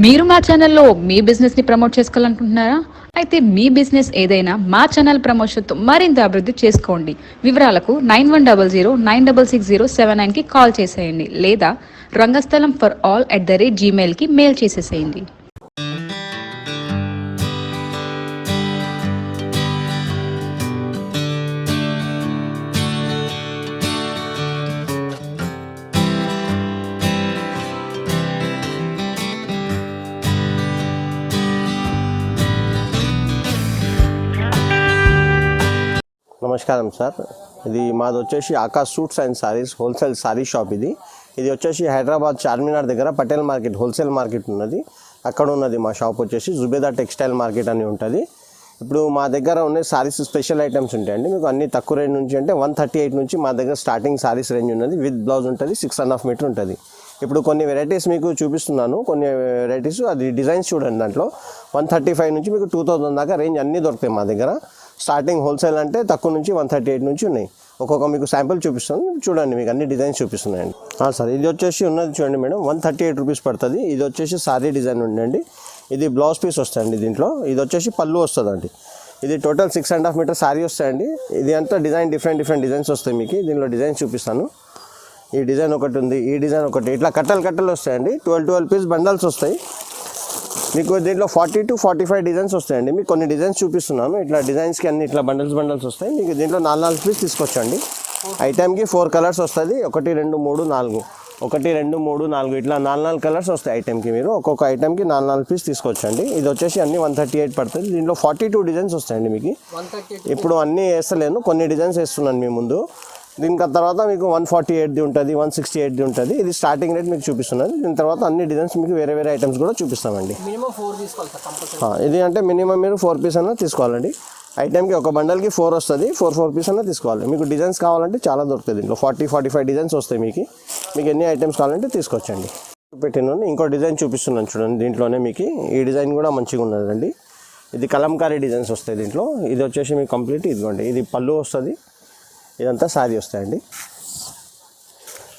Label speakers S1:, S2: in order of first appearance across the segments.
S1: మీరు మా ఛానల్లో మీ బిజినెస్ ని ప్రమోట్ చేసుకోవాలనుకుంటున్నారా? అయితే మీ బిజినెస్ ఏదైనా మా ఛానల్ ప్రమోషన్తో మరింత అభివృద్ధి చేసుకోండి. వివరాలకు 9100966079 కి కాల్ చేసేయండి లేదా రంగస్థలం ఫర్ ఆల్ @gmail కి మెయిల్ చేసేసేయండి.
S2: నమస్కారం సార్, ఇది మాది వచ్చేసి Akash suits and saris wholesale sorry shop. ఇది వచ్చేసి హైదరాబాద్ చార్మినార్ దగ్గర పటేల్ మార్కెట్ హోల్సేల్ మార్కెట్ ఉన్నది, అక్కడ ఉన్నది మా షాప్ వచ్చేసి జుబేదా టెక్స్టైల్ మార్కెట్ అని ఉంటుంది. ఇప్పుడు మా దగ్గర ఉన్న సారీస్ స్పెషల్ ఐటమ్స్ ఉంటాయండి. మీకు అన్ని తక్కువ రేంజ్ నుంచి అంటే 138 నుంచి మా దగ్గర స్టార్టింగ్ సారీస్ రేంజ్ ఉన్నది. విత్ బ్లౌజ్ ఉంటుంది, 6.5 మీటర్ ఉంటుంది. ఇప్పుడు కొన్ని వెరైటీస్ మీకు చూపిస్తున్నాను, కొన్ని వెరైటీస్ అది డిజైన్స్ చూడండి. దాంట్లో 135 నుంచి మీకు 2000 దాకా రేంజ్ అన్నీ దొరుకుతాయి మా దగ్గర. స్టార్టింగ్ హోల్సేల్ అంటే తక్కువ నుంచి 138 నుంచి ఉన్నాయి. ఒక్కొక్క మీకు శాంపుల్ చూపిస్తాను చూడండి, మీకు అన్ని డిజైన్స్ చూపిస్తున్నాయండి. సార్, ఇది వచ్చేసి ఉన్నది చూడండి మేడం, 138 రూపీస్ పడుతుంది. ఇది వచ్చేసి సారీ డిజైన్ ఉండండి. ఇది బ్లౌజ్ పీస్ వస్తాయండి దీంట్లో. ఇది వచ్చేసి పళ్ళు వస్తుందండి. ఇది టోటల్ 6.5 మీటర్ సారీ వస్తాయండి. ఇది అంతా డిజైన్ డిఫరెంట్ డిజైన్స్ వస్తాయి. మీకు దీనిలో డిజైన్స్ చూపిస్తాను. ఈ డిజైన్ ఒకటి ఉంది, ఈ డిజైన్ ఒకటి, ఇట్లా కట్టలు వస్తాయండి. 12 పీస్ బండల్స్ వస్తాయి మీకు. దీంట్లో 40 to 45 డిజైన్స్ వస్తాయండి. మీకు కొన్ని డిజైన్స్ చూపిస్తున్నాను. ఇట్లా డిజైన్స్కి అన్ని ఇట్లా బండల్స్ వస్తాయి. మీకు దీంట్లో 4 పీస్ తీసుకొచ్చండి. ఐటమ్కి 4 కలర్స్ వస్తుంది. 1 2 3 4 1 2 3 4 ఇట్లా 4 కలర్స్ వస్తాయి ఐటమ్కి. మీరు ఒక్కొక్క ఐటమ్కి 4 పీస్ తీసుకొచ్చండి. ఇది వచ్చేసి అన్ని 138 పడుతుంది. దీంట్లో 42 డిజైన్స్ వస్తాయండి మీకు. ఇప్పుడు అన్నీ వేస్తలేను, కొన్ని డిజైన్స్ వేస్తున్నాను మీ ముందు. దీనికి తర్వాత మీకు 148ది ఉంటుంది, 168ది ఉంటుంది. ఇది స్టార్టింగ్ రేట్ మీకు చూపిస్తున్నది. దీని తర్వాత అన్ని డిజైన్స్ మీకు వేరే ఐటమ్స్ కూడా చూపిస్తామండి. ఇది అంటే మినిమం మీరు 4 పీస్ అయినా తీసుకోవాలండి. ఐటమ్కి ఒక బండల్కి 4 వస్తుంది. 4 పీస్ అయినా తీసుకోవాలి. మీకు డిజైన్స్ కావాలంటే చాలా దొరుకుతుంది. దీంట్లో 40-45 డిజైన్స్ వస్తాయి మీకు ఎన్ని ఐటమ్స్ కావాలంటే తీసుకొచ్చండి. పెట్టినాను ఇంకో డిజైన్ చూపిస్తున్నాను చూడండి. దీంట్లోనే మీకు ఈ డిజైన్ కూడా మంచిగా ఉన్నదండి. ఇది కలంకారీ డిజైన్స్ వస్తాయి దీంట్లో. ఇది వచ్చేసి మీకు కంప్లీట్ ఇదిగోండి, ఇది పళ్ళు వస్తుంది, ఇదంతా సారీ వస్తాయండి.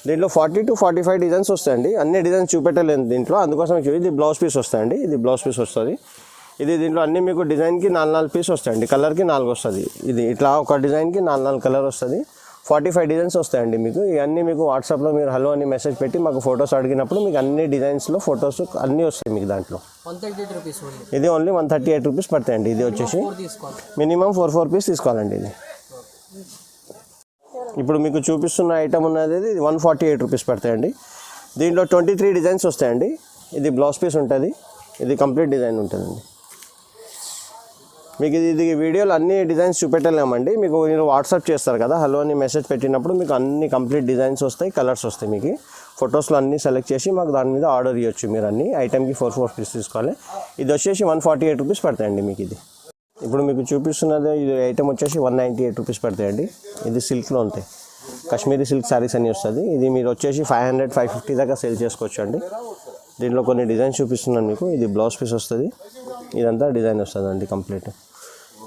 S2: దీంట్లో 40 to 45 డిజైన్స్ వస్తాయండి. అన్ని డిజైన్స్ చూపెట్టలేదు దీంట్లో, అందుకోసం ఇది బ్లౌజ్ పీస్ వస్తాయండి. ఇది బ్లౌజ్ పీస్ వస్తుంది. ఇది దీంట్లో అన్ని మీకు డిజైన్కి 4 పీస్ వస్తాయండి. కలర్కి 4 వస్తుంది. ఇది ఇట్లా ఒక డిజైన్కి 4 కలర్ వస్తుంది. 45 డిజైన్స్ వస్తాయండి మీకు. ఇవన్నీ మీకు వాట్సాప్లో మీరు హలో అని మెసేజ్ పెట్టి మాకు ఫొటోస్ అడిగినప్పుడు మీకు అన్ని డిజైన్స్లో ఫొటోస్ అన్నీ వస్తాయి మీకు. దాంట్లో ఇది ఓన్లీ 138 రూపీస్ పడతాయండి. ఇది వచ్చేసి మినిమం 4 పీస్ తీసుకోవాలండి. ఇది ఇప్పుడు మీకు చూపిస్తున్న ఐటమ్ ఉన్నది 148 రూపీస్ పడతాయండి. దీంట్లో 23 డిజైన్స్ వస్తాయండి. ఇది బ్లౌజ్ పీస్ ఉంటుంది, ఇది కంప్లీట్ డిజైన్ ఉంటుందండి. మీకు ఇది వీడియోలో అన్ని డిజైన్స్ చూపెట్టలేమండి. మీకు మీరు వాట్సాప్ చేస్తారు కదా, హలో అని మెసేజ్ పెట్టినప్పుడు మీకు అన్ని కంప్లీట్ డిజైన్స్ వస్తాయి, కలర్స్ వస్తాయి. మీకు ఫొటోస్లో అన్నీ సెలెక్ట్ చేసి మాకు దాని మీద ఆర్డర్ ఇవ్వచ్చు. మీరు అన్ని ఐటమ్కి 4 పీస్ తీసుకోవాలి. ఇది వచ్చేసి 148 రూపీస్ పడతాయండి మీకు. ఇది ఇప్పుడు మీకు చూపిస్తున్నది ఇది ఐటమ్ వచ్చేసి 198 రూపీస్ పడతాయండి. ఇది సిల్క్లో ఉంటాయి, కాశ్మీరీ సిల్క్ శారీస్ అని వస్తుంది. ఇది మీరు వచ్చేసి 500-550 దాకా సేల్ చేసుకోవచ్చు అండి. దీంట్లో కొన్ని డిజైన్స్ చూపిస్తున్నాను మీకు. ఇది బ్లౌజ్ పీస్ వస్తుంది, ఇదంతా డిజైన్ వస్తుంది అండి కంప్లీట్.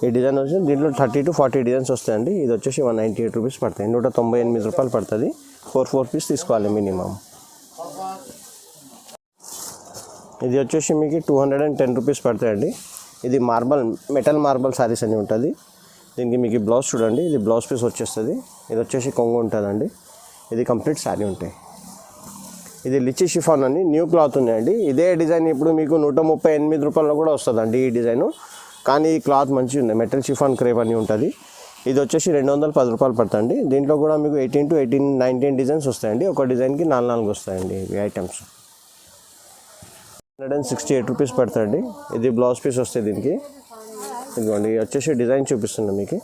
S2: ఈ డిజైన్ వచ్చి దీంట్లో 30 to 40 డిజైన్స్ వస్తాయండి. ఇది వచ్చేసి 198 రూపీస్ పడతాయి. 198 రూపాయలు పడుతుంది. 4 పీస్ తీసుకోవాలి మినిమం. ఇది వచ్చేసి మీకు 210 రూపీస్ పడతాయండి. ఇది మెటల్ మార్బల్ శారీస్ అని ఉంటుంది. దీనికి మీకు బ్లౌజ్ చూడండి, ఇది బ్లౌజ్ పీస్ వచ్చేస్తుంది. ఇది వచ్చేసి కొంగు ఉంటుందండి. ఇది కంప్లీట్ శారీ ఉంటాయి. ఇది లిచి షిఫాన్ అని న్యూ క్లాత్ ఉన్నాయండి. ఇదే డిజైన్ ఇప్పుడు మీకు 138 రూపాయల్లో కూడా వస్తుందండి ఈ డిజైను. కానీ ఈ క్లాత్ మంచిగా ఉంది, మెటల్ షిఫాన్ క్రేప్ అని ఉంటుంది. ఇది వచ్చేసి 210 రూపాయలు పడుతుంది. దీంట్లో కూడా మీకు 18 to 19 డిజైన్స్ వస్తాయండి. ఒక డిజైన్కి 4 వస్తాయండి ఇవి ఐటమ్స్. 168 రూపీస్ పడుతుంది. ఇది బ్లౌజ్ పీస్ వస్తాయి దీనికి. ఇదిగోండి వచ్చేసి డిజైన్ చూపిస్తున్నా మీకు.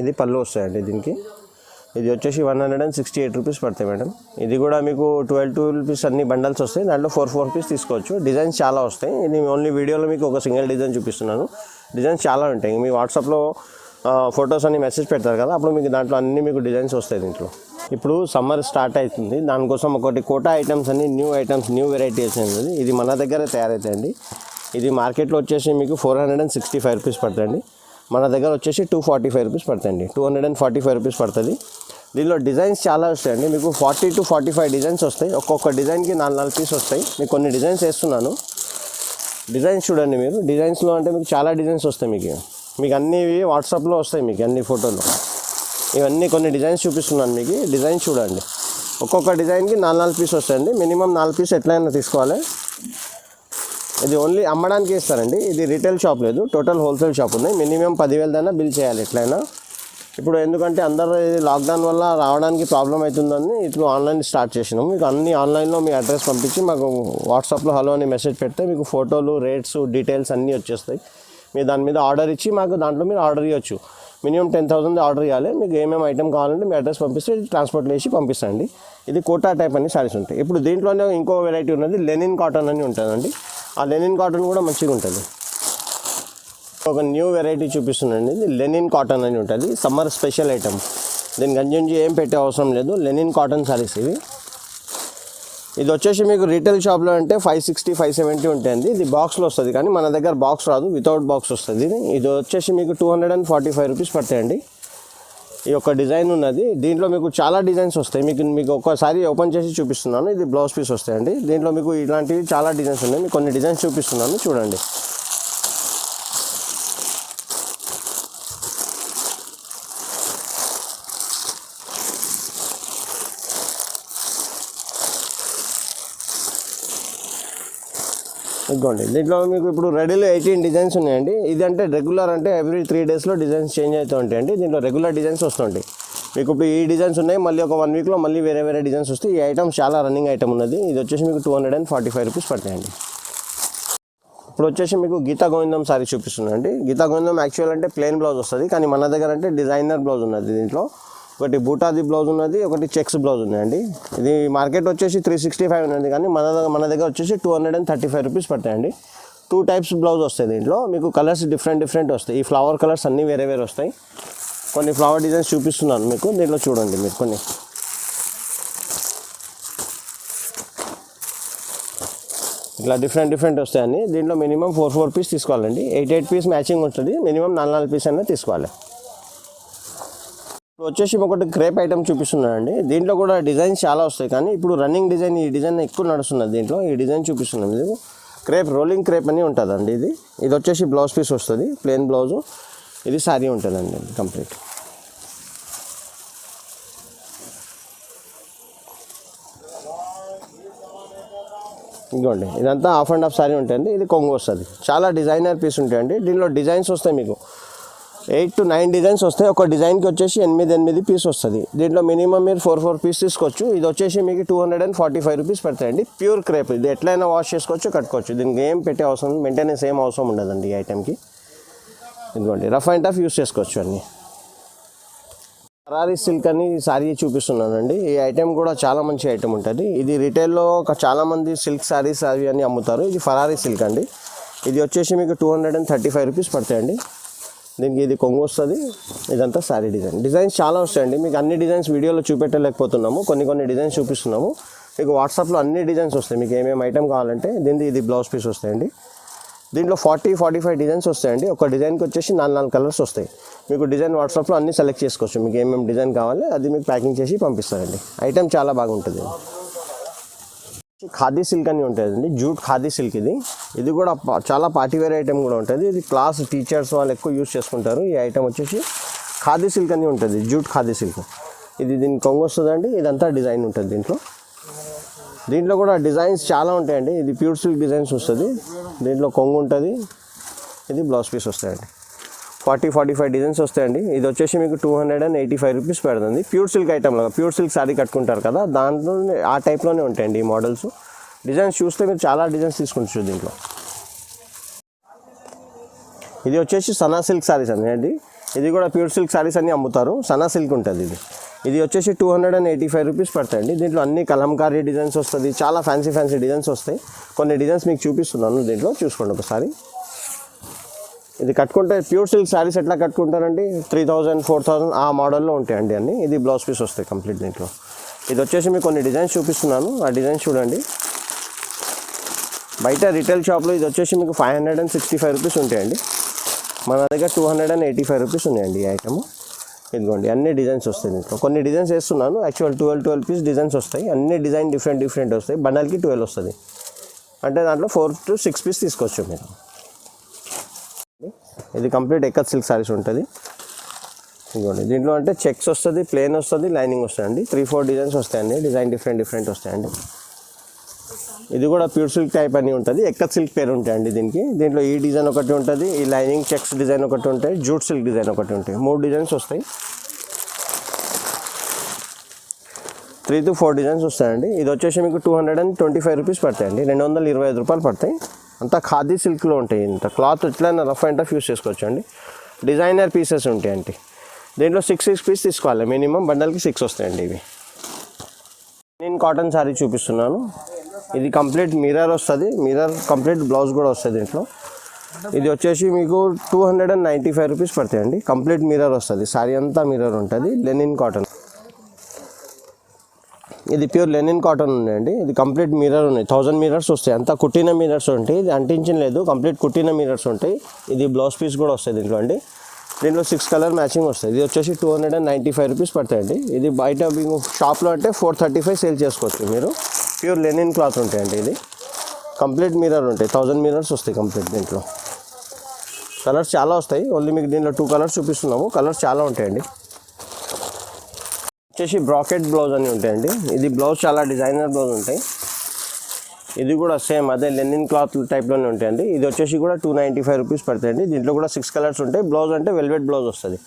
S2: ఇది పళ్ళు వస్తాయండి దీనికి. ఇది వచ్చేసి 168 రూపీస్ పడతాయి మేడం. ఇది కూడా మీకు 12 పీస్ అన్ని బండల్స్ వస్తాయి. దాంట్లో 4 పీస్ తీసుకోవచ్చు. డిజైన్స్ చాలా వస్తాయి. ఇది ఓన్లీ వీడియోలో మీకు ఒక సింగిల్ డిజైన్ చూపిస్తున్నాను. డిజైన్స్ చాలా ఉంటాయి. మీ వాట్సాప్లో ఫొటోస్ అన్ని మెసేజ్ పెడతారు కదా, అప్పుడు మీకు దాంట్లో అన్ని మీకు డిజైన్స్ వస్తాయి దీంట్లో. ఇప్పుడు సమ్మర్ స్టార్ట్ అవుతుంది, దానికోసం ఒకటి కోటా ఐటమ్స్ అని న్యూ వెరైటీస్ అనేది ఇది మన దగ్గర తయారవుతాయండి. ఇది మార్కెట్లో వచ్చేసి మీకు 465 రూపీస్ పడుతుంది. మన దగ్గర వచ్చేసి 245 రూపీస్ పడుతుంది. 245 రూపీస్ పడుతుంది. దీనిలో డిజైన్స్ చాలా వస్తాయండి, మీకు 40 to 45 డిజైన్స్ వస్తాయి. ఒక్కొక్క డిజైన్కి 4 పీస్ వస్తాయి. మీకు కొన్ని డిజైన్స్ వేస్తున్నాను, డిజైన్స్ చూడండి మీరు. డిజైన్స్లో అంటే మీకు చాలా డిజైన్స్ వస్తాయి. మీకు అన్నీ వాట్సాప్లో వస్తాయి, మీకు అన్ని ఫోటోలు. ఇవన్నీ కొన్ని డిజైన్స్ చూపిస్తున్నాను మీకు. డిజైన్స్ చూడండి, ఒక్కొక్క డిజైన్కి 4 పీస్ వస్తాయండి. మినిమం 4 పీస్ ఎట్లయినా తీసుకోవాలి. ఇది ఓన్లీ అమ్మడానికి ఇస్తారండి, ఇది రీటైల్ షాప్ లేదు, టోటల్ హోల్సేల్ షాప్ ఉంది. మినిమం 10,000 దాకా బిల్ చేయాలి ఎట్లయినా. ఇప్పుడు ఎందుకంటే అందరూ లాక్డౌన్ వల్ల రావడానికి ప్రాబ్లం అవుతుందని ఇట్లా ఆన్లైన్ స్టార్ట్ చేసినాము. మీకు అన్ని ఆన్లైన్లో మీ అడ్రస్ పంపించి మాకు వాట్సాప్లో హలో అని మెసేజ్ పెడితే మీకు ఫోటోలు, రేట్స్, డీటెయిల్స్ అన్నీ వచ్చేస్తాయి. మీరు దాని మీద ఆర్డర్ ఇచ్చి మాకు దాంట్లో మీరు ఆర్డర్ ఇవ్వచ్చు. మినిమం 10,000 ఆర్డర్ ఇవ్వాలి. మీకు ఏమేమి ఐటమ్ కావాలంటే మీ అడ్రస్ పంపిస్తే ట్రాన్స్పోర్ట్లో వేసి పంపిస్తాండి. ఇది కోటా టైప్ అన్ని సారీస్ ఉంటాయి. ఇప్పుడు దీంట్లోనే ఇంకో వెరైటీ ఉన్నది, లెనిన్ కాటన్ అని ఉంటుందండి. ఆ లెనిన్ కాటన్ కూడా మంచిగా ఉంటుంది. ఒక న్యూ వెరైటీ చూపిస్తుందండి, ఇది లెనిన్ కాటన్ అని ఉంటుంది. Summer special item. దీనికి గంజి ఏం పెట్టే అవసరం లేదు. లెనిన్ కాటన్ సారీస్ ఇవి. ఇది వచ్చేసి మీకు రీటైల్ షాప్లో అంటే 560, 570 ఉంటాయండి. ఇది బాక్స్లో వస్తుంది, కానీ మన దగ్గర బాక్స్ రాదు, వితౌట్ బాక్స్ వస్తుంది. ఇది వచ్చేసి మీకు 245 రూపీస్ పడతాయండి. ఈ యొక్క డిజైన్ ఉన్నది. దీంట్లో మీకు చాలా డిజైన్స్ వస్తాయి. మీకు ఒకసారి ఓపెన్ చేసి చూపిస్తున్నాను. ఇది బ్లౌజ్ పీస్ వస్తాయండి. దీంట్లో మీకు ఇలాంటివి చాలా డిజైన్స్ ఉన్నాయి. మీకు కొన్ని డిజైన్స్ చూపిస్తున్నాను చూడండి. ఇదిగోండి, దీంట్లో మీకు ఇప్పుడు రెడీలో 18 డిజైన్స్ ఉన్నాయండి. ఇది అంటే రెగ్యులర్ అంటే ఎవ్రీ 3 డేస్లో డిజైన్స్ చేంజ్ అవుతూ ఉంటాయండి. దీంట్లో రెగ్యులర్ డిజైన్స్ వస్తుంటాయి. మీకు ఇప్పుడు ఈ డిజైన్స్ ఉన్నాయి, మళ్ళీ ఒక 1 వీక్లో మళ్ళీ వేరే డిజైన్స్ వస్తాయి. ఈ ఐటమ్ చాలా రన్నింగ్ ఐటమ్ ఉన్నది. ఇది వచ్చేసి మీకు 245 రూపీస్ పడతాయండి. ఇప్పుడు వచ్చేసి మీకు గీతా గోవిందం సారీ చూపిస్తుందండి. గీతా గోవిందం యాక్చువల్ అంటే ప్లెయిన్ బ్లౌజ్ వస్తుంది, కానీ మన దగ్గర అంటే డిజైనర్ బ్లౌజ్ ఉన్నది. దీంట్లో ఒకటి బూటాది బ్లౌజ్ ఉన్నది, ఒకటి చెక్స్ బ్లౌజ్ ఉన్నాయండి. ఇది మార్కెట్ వచ్చేసి 365 ఉన్నది, కానీ మన దగ్గర వచ్చేసి 235 రూపీస్ పడతాయండి. 2 టైప్స్ బ్లౌజ్ వస్తాయి. దీంట్లో మీకు కలర్స్ డిఫరెంట్ వస్తాయి. ఈ ఫ్లవర్ కలర్స్ అన్నీ వేరే వస్తాయి. కొన్ని ఫ్లవర్ డిజైన్స్ చూపిస్తున్నాను మీకు. దీంట్లో చూడండి మీరు కొన్ని. ఇట్లా డిఫరెంట్ వస్తాయని. దీంట్లో మినిమం 4 పీస్ తీసుకోవాలండి. 8 పీస్ మ్యాచింగ్ ఉంటుంది. మినిమం 4 పీస్ అయినా తీసుకోవాలి. ఇప్పుడు వచ్చేసి ఒకటి క్రేప్ ఐటమ్ చూపిస్తున్నానండి. దీంట్లో కూడా డిజైన్స్ చాలా వస్తాయి, కానీ ఇప్పుడు రన్నింగ్ డిజైన్ ఈ డిజైన్ ఎక్కువ నడుస్తున్నది. దీంట్లో ఈ డిజైన్ చూపిస్తున్నాం. ఇది క్రేప్, రోలింగ్ క్రేప్ అని ఉంటుందండి. ఇది వచ్చేసి బ్లౌజ్ పీస్ వస్తుంది, ప్లెయిన్ బ్లౌజు. ఇది శారీ ఉంటుందండి కంప్లీట్. ఇదిగోండి, ఇదంతా హాఫ్ అండ్ హాఫ్ శారీ ఉంటుంది. ఇది కొంగు వస్తుంది. చాలా డిజైనర్ పీస్ ఉంటాయండి. దీనిలో డిజైన్స్ వస్తాయి మీకు 8 to 9 డిజైన్స్ వస్తాయి. ఒక డిజైన్కి వచ్చేసి 8 పీస్ వస్తుంది. దీంట్లో మినిమం మీరు 4 పీస్ తీసుకోవచ్చు. ఇది వచ్చేసి మీకు 245 రూపీస్ పడతాయండి. Pure crepe. ఇది ఎట్లయినా వాష్ చేసుకోవచ్చు, కట్టుకోవచ్చు. దీనికి ఏం పెట్టే అవసరం, మెయింటెనెన్స్ ఏం అవసరం ఉండదండి ఈ ఐటెంకి. ఇదిగోండి, రఫ్ అండ్ టఫ్ యూస్ చేసుకోవచ్చు అన్నీ. ఫరారీ సిల్క్ అని శారీ చూపిస్తున్నానండి. ఈ ఐటెం కూడా చాలా మంచి ఐటెం ఉంటుంది. ఇది రిటైల్లో చాలామంది సిల్క్ శారీస్ అవి అని అమ్ముతారు. ఇది ఫరారీ సిల్క్ అండి. ఇది వచ్చేసి మీకు 235 రూపీస్ పడతాయండి. దీనికి ఇది కొంగు వస్తుంది. ఇదంతా శారీ డిజైన్స్ చాలా వస్తాయండి. మీకు అన్ని డిజైన్స్ వీడియోలో చూపెట్టలేకపోతున్నాము, కొన్ని డిజైన్స్ చూపిస్తున్నాము. మీకు వాట్సాప్లో అన్ని డిజైన్స్ వస్తాయి. మీకు ఏమేమి ఐటమ్ కావాలంటే ఇది బ్లౌజ్ పీస్ వస్తాయండి. దీంట్లో 40-45 డిజైన్స్ వస్తాయండి. ఒక డిజైన్కి వచ్చేసి 4 కలర్స్ వస్తాయి. మీకు డిజైన్ వాట్సాప్లో అన్నీ సెలెక్ట్ చేసుకోవచ్చు. మీకు ఏమేమి డిజైన్ కావాలి అది మీకు ప్యాకింగ్ చేసి పంపిస్తారండి. ఐటమ్ చాలా బాగుంటుంది. ఖాదీ సిల్క్ అని ఉంటుందండి, జూట్ ఖాదీ సిల్క్. ఇది కూడా చాలా పార్టీవేర్ ఐటమ్ కూడా ఉంటుంది. ఇది క్లాస్ టీచర్స్ వాళ్ళు ఎక్కువ యూస్ చేసుకుంటారు. ఈ ఐటమ్ వచ్చేసి ఖాదీ సిల్క్ అని ఉంటుంది, జూట్ ఖాదీ సిల్క్. దీని కొంగు వస్తుందండి. ఇదంతా డిజైన్ ఉంటుంది దీంట్లో కూడా డిజైన్స్ చాలా ఉంటాయండి. ఇది ప్యూర్ సిల్క్ డిజైన్స్ వస్తుంది. దీంట్లో కొంగు ఉంటుంది. ఇది బ్లౌజ్ పీస్ వస్తాయండి. 40-45 డిజైన్స్ వస్తాయండి. ఇది వచ్చేసి మీకు 285 రూపీస్ పడుతుంది. ప్యూర్ సిల్క్ ఐటమ్లో ప్యూర్ సిల్క్ శారీ కట్టుకుంటారు కదా, దాంట్లో ఆ టైప్లోనే ఉంటాయండి ఈ మోడల్స్. డిజైన్స్ చూస్తే మీరు చాలా డిజైన్స్ తీసుకుంటారు దీంట్లో. ఇది వచ్చేసి సనా సిల్క్ శారీస్ అండి. ఇది కూడా ప్యూర్ సిల్క్ శారీస్ అన్ని అమ్ముతారు. సనా సిల్క్ ఉంటుంది. ఇది వచ్చేసి 285 రూపీస్ పడతాయండి. దీంట్లో అన్ని కలంకారీ డిజైన్స్ వస్తుంది. చాలా ఫ్యాన్సీ డిజైన్స్ వస్తాయి. కొన్ని డిజైన్స్ మీకు చూపిస్తున్నాను, దీంట్లో చూసుకోండి ఒకసారి. ఇది కట్టుకుంటే ప్యూర్ సిల్క్ శారీస్ ఎట్లా కట్టుకుంటారండి, 3000-4000 ఆ మోడల్లో ఉంటాయండి అన్నీ. ఇది బ్లౌజ్ పీస్ వస్తాయి కంప్లీట్ దీంట్లో. ఇది వచ్చేసి మీకు కొన్ని డిజైన్స్ చూపిస్తున్నాను, ఆ డిజైన్స్ చూడండి. బయట రిటైల్ షాప్లో ఇది వచ్చేసి మీకు 565 రూపీస్ ఉంటాయండి. మన దగ్గర 285 రూపీస్ ఉన్నాయండి ఈ ఐటమ్. ఇదిగోండి అన్ని డిజైన్స్ వస్తాయి దీంట్లో. కొన్ని డిజైన్స్ వేస్తున్నాను, యాక్చువల్ 12 పీస్ డిజైన్స్ వస్తాయి. అన్ని డిజైన్ డిఫరెంట్ వస్తాయి. బండల్కి 12 వస్తుంది, అంటే దాంట్లో 4 to 6 పీస్ తీసుకోవచ్చు మీరు. ఇది కంప్లీట్ ఎక్కత్ సిల్క్ సారీస్ ఉంటుంది. ఇదిగోండి దీంట్లో అంటే చెక్స్ వస్తుంది, ప్లెయిన్ వస్తుంది, లైనింగ్ వస్తాయండి. 3-4 డిజైన్స్ వస్తాయండి. డిజైన్ డిఫరెంట్ వస్తాయండి. ఇది కూడా ప్యూర్ సిల్క్ టైప్ అని ఉంటుంది. ఎక్కత్ సిల్క్ పేరు ఉంటాయండి దీనికి. దీంట్లో ఈ డిజైన్ ఒకటి ఉంటుంది, ఈ లైనింగ్ చెక్స్ డిజైన్ ఒకటి ఉంటాయి, జూట్ సిల్క్ డిజైన్ ఒకటి ఉంటాయి. 3 డిజైన్స్ వస్తాయి. 3 to 4 డిజైన్స్ వస్తాయండి. ఇది వచ్చేసి మీకు 225 రూపీస్ పడతాయండి. 225 రూపాయలు పడతాయి. అంతా ఖాదీ సిల్క్లో ఉంటాయి. ఇంత క్లాత్ ఎట్లయినా రఫ్ అండ్ టఫ్ యూస్ చేసుకోవచ్చు అండి. డిజైనర్ పీసెస్ ఉంటాయండి. దీంట్లో 6 పీస్ తీసుకోవాలి మినిమం. బండల్కి 6 వస్తాయండి ఇవి. నేను కాటన్ శారీ చూపిస్తున్నాను. ఇది కంప్లీట్ మిర్రర్ వస్తుంది, మిర్రర్ కంప్లీట్ బ్లౌజ్ కూడా వస్తుంది దీంట్లో. ఇది వచ్చేసి మీకు 295 రూపీస్ పడతాయండి. కంప్లీట్ మిర్రర్ వస్తుంది, శారీ అంతా మిర్రర్ ఉంటుంది. లెనిన్ కాటన్, ఇది ప్యూర్ లెనిన్ కాటన్ ఉన్నాయండి. ఇది కంప్లీట్ మిర్రర్ ఉన్నాయి. 1000 మిర్రర్స్ వస్తాయి. అంతా కుట్టిన మిర్రర్స్ ఉంటాయి. ఇది అంటించిన లేదు, కంప్లీట్ కుట్టిన మిర్రర్స్ ఉంటాయి. ఇది బ్లౌజ్ పీస్ కూడా వస్తుంది దీంట్లో అండి. దీంట్లో 6 కలర్ మ్యాచింగ్ వస్తాయి. ఇది వచ్చేసి 295 రూపీస్ పడతాయండి. ఇది బయట మీకు షాప్లో అంటే 435 సేల్ చేసుకోవచ్చు మీరు. ప్యూర్ లెనిన్ క్లాత్ ఉంటాయండి. ఇది కంప్లీట్ మిర్రర్ ఉంటాయి. 1000 మిర్రర్స్ వస్తాయి కంప్లీట్. దీంట్లో కలర్స్ చాలా వస్తాయి. ఓన్లీ మీకు దీంట్లో 2 కలర్స్ చూపిస్తున్నాము. కలర్స్ చాలా ఉంటాయండి. వచ్చేసి బ్రాకెట్ బ్లౌజ్ అని ఉంటాయండి. ఇది బ్లౌజ్ చాలా డిజైనర్ బ్లౌజ్ ఉంటాయి. ఇది కూడా సేమ్ అదే లెనిన్ క్లాత్ టైప్లోనే ఉంటాయండి. ఇది వచ్చేసి కూడా 295 రూపీస్ పడతాయండి. దీంట్లో కూడా 6 కలర్స్ ఉంటాయి. బ్లౌజ్ అంటే వెల్వెట్ బ్లౌజ్ వస్తుంది.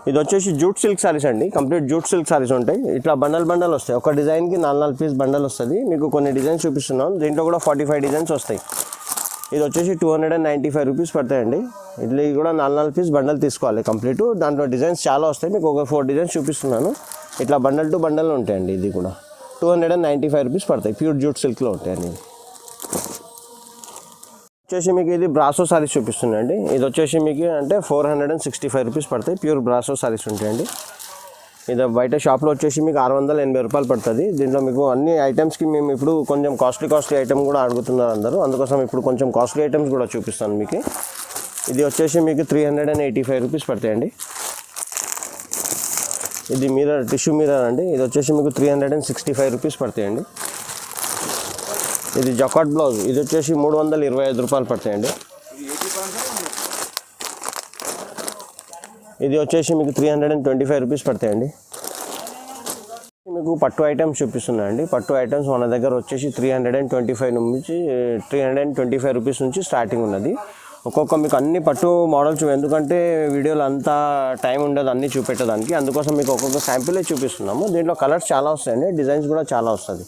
S2: ఇది వచ్చేసి జూట్ సిల్క్ సారీస్ అండి. కంప్లీట్ జూట్ సిల్క్ సారీస్ ఉంటాయి. ఇట్లా బండల్ వస్తాయి. ఒక డిజైన్కి 4 పీస్ బండల్ వస్తుంది. మీకు కొన్ని డిజైన్స్ చూపిస్తున్నాం. దీంట్లో కూడా 45 డిజైన్స్ వస్తాయి. ఇది వచ్చేసి 295 రూపీస్ పడతాయండి. ఇట్లా కూడా 4 పీస్ బండల్ తీసుకోవాలి కంప్లీట్. దాంట్లో డిజైన్స్ చాలా వస్తాయి. మీకు ఒక 4 డిజైన్స్ చూపిస్తున్నాను. ఇట్లా బండల్ టు బండల్ ఉంటాయండి. ఇది కూడా 295 రూపీస్ పడతాయి. ప్యూర్ జూట్ సిల్క్లో ఉంటాయండి. వచ్చేసి మీకు ఇది బ్రాసో సారీస్ చూపిస్తున్నాయండి. ఇది వచ్చేసి మీకు అంటే 465 రూపీస్ పడతాయి. ప్యూర్ బ్రాసో సారీస్ ఉంటాయండి. ఇది బయట షాప్లో వచ్చేసి మీకు 680 రూపాయలు పడుతుంది. దీంట్లో మీకు అన్ని ఐటమ్స్కి మేము ఇప్పుడు కొంచెం కాస్ట్లీ ఐటమ్ కూడా అడుగుతున్నారు అందరూ. అందుకోసం ఇప్పుడు కొంచెం కాస్ట్లీ ఐటమ్స్ కూడా చూపిస్తాను మీకు. ఇది వచ్చేసి మీకు 385 రూపీస్ పడతాయండి. ఇది మిర్రర్, టిష్యూ మిర్రర్ అండి. ఇది వచ్చేసి మీకు 365 రూపీస్ పడతాయండి. ఇది జకాట్ బ్లౌజ్. ఇది వచ్చేసి 325 రూపాయలు పడతాయండి. ఇది వచ్చేసి మీకు 325 రూపీస్ పడతాయండి. మీకు పట్టు ఐటమ్స్ చూపిస్తున్నాయండి. పట్టు ఐటమ్స్ మన దగ్గర వచ్చేసి 325 రూపీస్ నుంచి స్టార్టింగ్ ఉన్నది. ఒక్కొక్క మీకు అన్ని పట్టు మోడల్స్, ఎందుకంటే వీడియోలో అంతా టైం ఉండదు అన్నీ చూపెట్టడానికి. అందుకోసం మీకు ఒక్కొక్క శాంపిలే చూపిస్తున్నాము. దీంట్లో కలర్స్ చాలా వస్తాయండి, డిజైన్స్ కూడా చాలా వస్తుంది.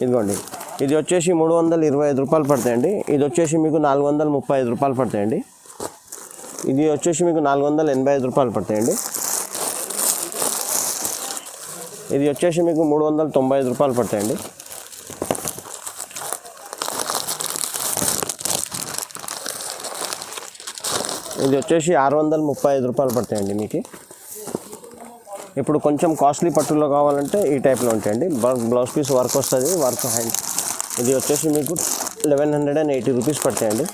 S2: ఇదిగోండి, ఇది వచ్చేసి 325 రూపాయలు పడతాయండి. ఇది వచ్చేసి మీకు 435 రూపాయలు పడతాయండి. ఇది వచ్చేసి మీకు 485 రూపాయలు పడతాయండి. ఇది వచ్చేసి మీకు 395 రూపాయలు పడతాయండి. ఇది వచ్చేసి 635 రూపాయలు పడతాయండి మీకు. ఇప్పుడు కొంచెం కాస్ట్లీ పట్టులో కావాలంటే ఈ టైప్లో ఉంటాయండి. బ్లౌజ్ పీస్ వర్క్ వస్తుంది, వర్క్ హ్యాండ్. ఇది వచ్చేసి మీకు 1180 రూపీస్ పడతాయండి.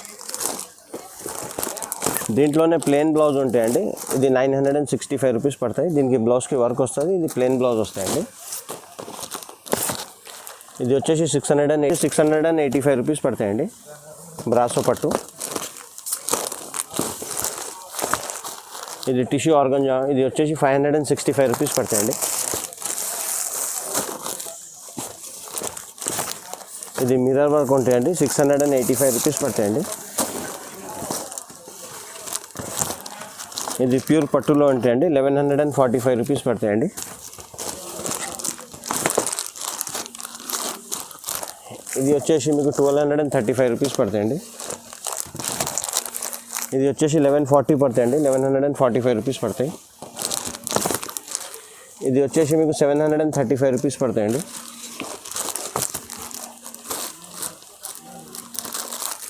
S2: దీంట్లోనే ప్లెయిన్ బ్లౌజ్ ఉంటాయండి. ఇది 965 రూపీస్ పడతాయి. దీనికి బ్లౌజ్కి వర్క్ వస్తుంది. ఇది ప్లెయిన్ బ్లౌజ్ వస్తాయండి. ఇది వచ్చేసి 685 రూపీస్ పడతాయండి బ్రాసో పట్టు. ఇది టిష్యూ ఆర్గంజా. ఇది వచ్చేసి 565 రూపీస్ పడతాయండి. ఇది మిర్రర్ వర్క్ ఉంటాయండి. 685 రూపీస్ పడతాయండి. ఇది ప్యూర్ పట్టులో ఉంటాయండి. 1145 రూపీస్ పడతాయండి. ఇది వచ్చేసి మీకు 1235 రూపీస్ పడతాయండి. ఇది వచ్చేసి 1140 పడతాయండి. 1145 రూపీస్ పడతాయి. ఇది వచ్చేసి మీకు 735 రూపీస్ పడతాయండి.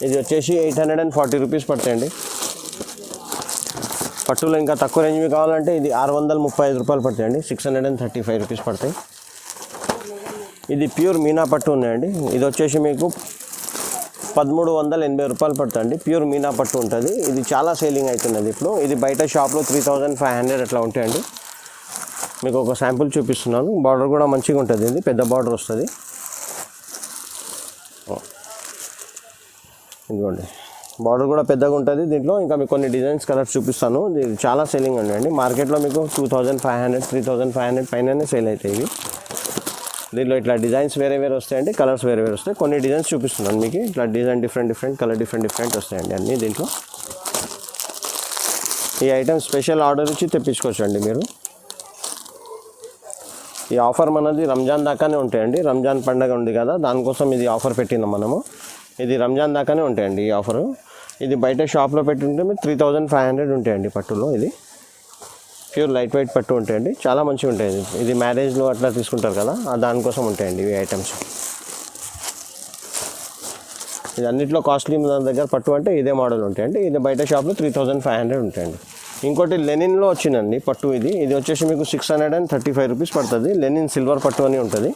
S2: ఇది వచ్చేసి 840 రూపీస్ పడతాయండి. పట్టులో ఇంకా తక్కువ రేంజ్వి కావాలంటే ఇది 635 రూపాయలు పడతాయండి. 635 రూపీస్ పడతాయి. ఇది ప్యూర్ మీనా పట్టు ఉన్నాయండి. ఇది వచ్చేసి మీకు 1380 రూపాయలు పడుతుంది. ప్యూర్ మీనా పట్టు ఉంటుంది. ఇది చాలా సేలింగ్ అవుతున్నది ఇప్పుడు. ఇది బయట షాప్లో 3500 అట్లా ఉంటాయండి. మీకు ఒక శాంపుల్ చూపిస్తున్నాను. బార్డర్ కూడా మంచిగా ఉంటుంది. ఇది పెద్ద బార్డర్ వస్తుంది. ఇదిగోండి, బార్డర్ కూడా పెద్దగా ఉంటుంది దీంట్లో. ఇంకా మీకు కొన్ని డిజైన్స్ కలర్స్ చూపిస్తాను. ఇది చాలా సేలింగ్ అండి. మార్కెట్లో మీకు 2500 3500 పైననే సేల్ అవుతాయి ఇవి. దీంట్లో ఇట్లా డిజైన్స్ వేరే వేరే వస్తాయండి, కలర్స్ వేరే వేరే వస్తాయి. కొన్ని డిజైన్స్ చూపిస్తున్నాను మీకు. ఇట్లా డిజైన్ డిఫరెంట్ కలర్ డిఫరెంట్ వస్తాయండి అన్నీ దీంట్లో. ఈ ఐటమ్ స్పెషల్ ఆర్డర్ ఇచ్చి తెప్పించుకోవచ్చు అండి మీరు. ఈ ఆఫర్ మనది రంజాన్ దాకానే ఉంటాయండి. రంజాన్ పండగ ఉంది కదా, దానికోసం ఇది ఆఫర్ పెట్టినాం మనము. ఇది రంజాన్ దాకానే ఉంటాయండి ఈ ఆఫరు. ఇది బయట షాప్లో పెట్టుంటే మీరు 3500 ఉంటాయండి పట్టులో. ఇది ప్యూర్ లైట్ వెయిట్ పట్టు ఉంటాయండి. చాలా మంచిగా ఉంటాయి. ఇది మ్యారేజ్లో అట్లా తీసుకుంటారు కదా, దానికోసం ఉంటాయండి ఇవి ఐటమ్స్. ఇది అన్నింటిలో కాస్ట్లీ మన దగ్గర పట్టు అంటే ఇదే మోడల్ ఉంటాయండి. ఇది బయట షాప్లో 3500 ఉంటాయండి. ఇంకోటి లెనిన్లో వచ్చిందండి పట్టు. ఇది వచ్చేసి మీకు 635 రూపీస్ పడుతుంది. లెనిన్ సిల్వర్ పట్టు అని ఉంటుంది.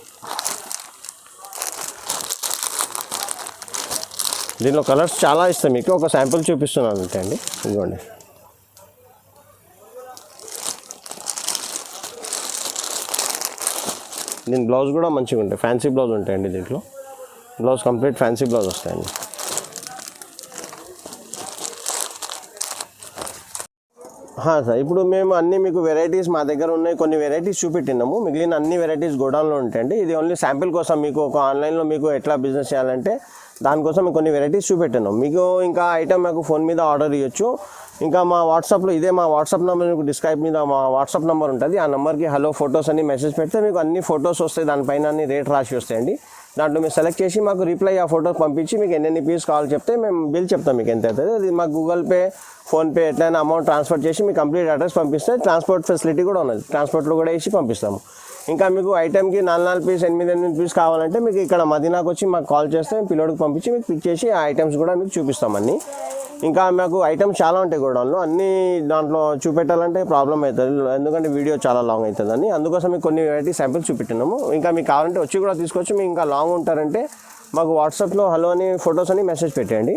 S2: దీనిలో కలర్స్ చాలా ఇస్తాయి మీకు. ఒక శాంపుల్ చూపిస్తున్నాను అంతే అండి. ఇదిగోండి, దీని బ్లౌజ్ కూడా మంచిగా ఉంటాయి. ఫ్యాన్సీ బ్లౌజ్ ఉంటాయండి దీంట్లో. బ్లౌజ్ కంప్లీట్ ఫ్యాన్సీ బ్లౌజ్ వస్తాయండి. సార్, ఇప్పుడు మేము అన్ని మీకు వెరైటీస్ మా దగ్గర ఉన్నాయి. కొన్ని వెరైటీస్ చూపెట్టినాము. మిగిలిన అన్ని వెరైటీస్ గోడౌన్లో ఉంటాయండి. ఇది ఓన్లీ శాంపిల్ కోసం మీకు ఒక ఆన్లైన్లో మీకు ఎట్లా బిజినెస్ చేయాలంటే దానికోసం కొన్ని వెరైటీస్ చూపెట్టినాం మీకు. ఇంకా ఐటమ్ మాకు ఫోన్ మీద ఆర్డర్ ఇవ్వచ్చు. ఇంకా మా వాట్సాప్లో ఇదే మా వాట్సాప్ నెంబర్ మీకు డిస్క్రైబ్ మీద మా వాట్సాప్ నెంబర్ ఉంటుంది. ఆ నెంబర్కి హలో ఫొటోస్ అని మెసేజ్ పెడితే మీకు అన్ని ఫొటోస్ వస్తాయి. దానిపైన అన్ని రేట్ రాసి వస్తాయండి. దాంట్లో మీరు సెలెక్ట్ చేసి మాకు రిప్లై ఆ ఫోటోస్ పంపించి మీకు ఎన్ని పీస్ కావాలి చెప్తే మేము బిల్ చెప్తాం మీకు ఎంత అవుతుంది. అది మాకు గూగుల్ పే, ఫోన్పే ఎట్లయినా అమౌంట్ ట్రాన్స్ఫర్ చేసి మీకు కంప్లీట్ అడ్రస్ పంపిస్తే ట్రాన్స్పోర్ట్ ఫెసిలిటీ కూడా ఉన్నది. ట్రాన్స్పోర్ట్లో కూడా వేసి పంపిస్తాము. ఇంకా మీకు ఐటెంకి 4 పీస్ 8 పీస్ కావాలంటే మీకు ఇక్కడ మదీనాకు వచ్చి మాకు కాల్ చేస్తే పిల్లోడికి పంపించి మీకు పిక్ చేసి ఆ ఐటమ్స్ కూడా మీకు చూపిస్తామన్నీ. ఇంకా మాకు ఐటమ్స్ చాలా ఉంటాయి గోడౌన్లో. అన్నీ దాంట్లో చూపెట్టాలంటే ప్రాబ్లం అవుతుంది, ఎందుకంటే వీడియో చాలా లాంగ్ అవుతుందని. అందుకోసం మీకు కొన్ని వెరైటీ శాంపిల్స్ చూపెట్టినాము. ఇంకా మీకు కావాలంటే వచ్చి కూడా తీసుకోవచ్చు. మీకు ఇంకా లాంగ్ ఉంటారంటే మాకు వాట్సాప్లో హలో అని ఫొటోస్ అని మెసేజ్ పెట్టండి.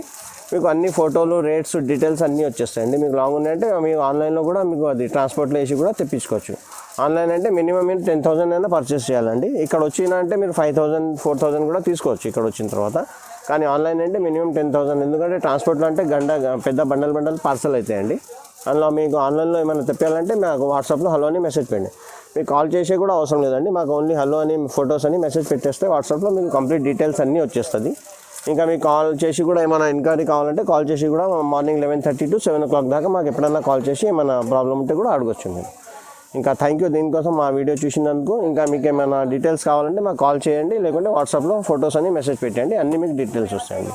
S2: మీకు అన్ని ఫోటోలు, రేట్స్, డీటెయిల్స్ అన్నీ వచ్చేస్తాయండి. మీకు లాంగ్ ఉన్నాయంటే మీకు ఆన్లైన్లో కూడా మీకు అది ట్రాన్స్పోర్ట్లో వేసి కూడా తెప్పించుకోవచ్చు. ఆన్లైన్ అంటే మినిమం మీరు 10,000 అయినా పర్చేస్ చేయాలండి. ఇక్కడ వచ్చినా అంటే మీరు 5,000 4,000 కూడా తీసుకోవచ్చు ఇక్కడ వచ్చిన తర్వాత. కానీ ఆన్లైన్ అంటే మినిమం 10,000. ఎందుకంటే ట్రాన్స్పోర్ట్లో అంటే పెద్ద బండల్ పార్సల్ అవుతాయండి. అందులో మీకు ఆన్లైన్లో ఏమైనా తెప్పాలంటే మాకు వాట్సాప్లో హలో అని మెసేజ్ పెట్టండి. మీకు కాల్ చేసే కూడా అవసరం లేదండి. మాకు ఓన్లీ హలో అని ఫొటోస్ అని మెసేజ్ పెట్టేస్తే వాట్సాప్లో మీకు కంప్లీట్ డీటెయిల్స్ అన్నీ వచ్చేస్తుంది. ఇంకా మీకు కాల్ చేసి కూడా ఏమైనా ఎంక్వైరీ కావాలంటే కాల్ చేసి కూడా మార్నింగ్ 11:30 to 7 o'clock దాకా మాకు ఎప్పుడైనా కాల్ చేసి ఏమైనా ప్రాబ్లం ఉంటే కూడా అడగొచ్చు మీరు. ఇంకా థ్యాంక్ యూ దీనికోసం మా వీడియో చూసినందుకు. ఇంకా మీకు ఏమైనా డీటెయిల్స్ కావాలంటే మాకు కాల్ చేయండి, లేకుంటే వాట్సాప్లో ఫొటోస్ అని మెసేజ్ పెట్టండి. అన్నీ మీకు డీటెయిల్స్ వస్తాయండి.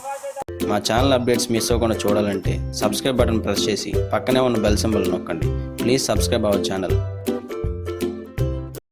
S3: మా ఛానల్ అప్డేట్స్ మిస్ అవ్వకుండా చూడాలంటే సబ్స్క్రైబ్ బటన్ ప్రెస్ చేసి పక్కనే ఉన్న బెల్ సింబల్ నొక్కండి. Please subscribe our channel.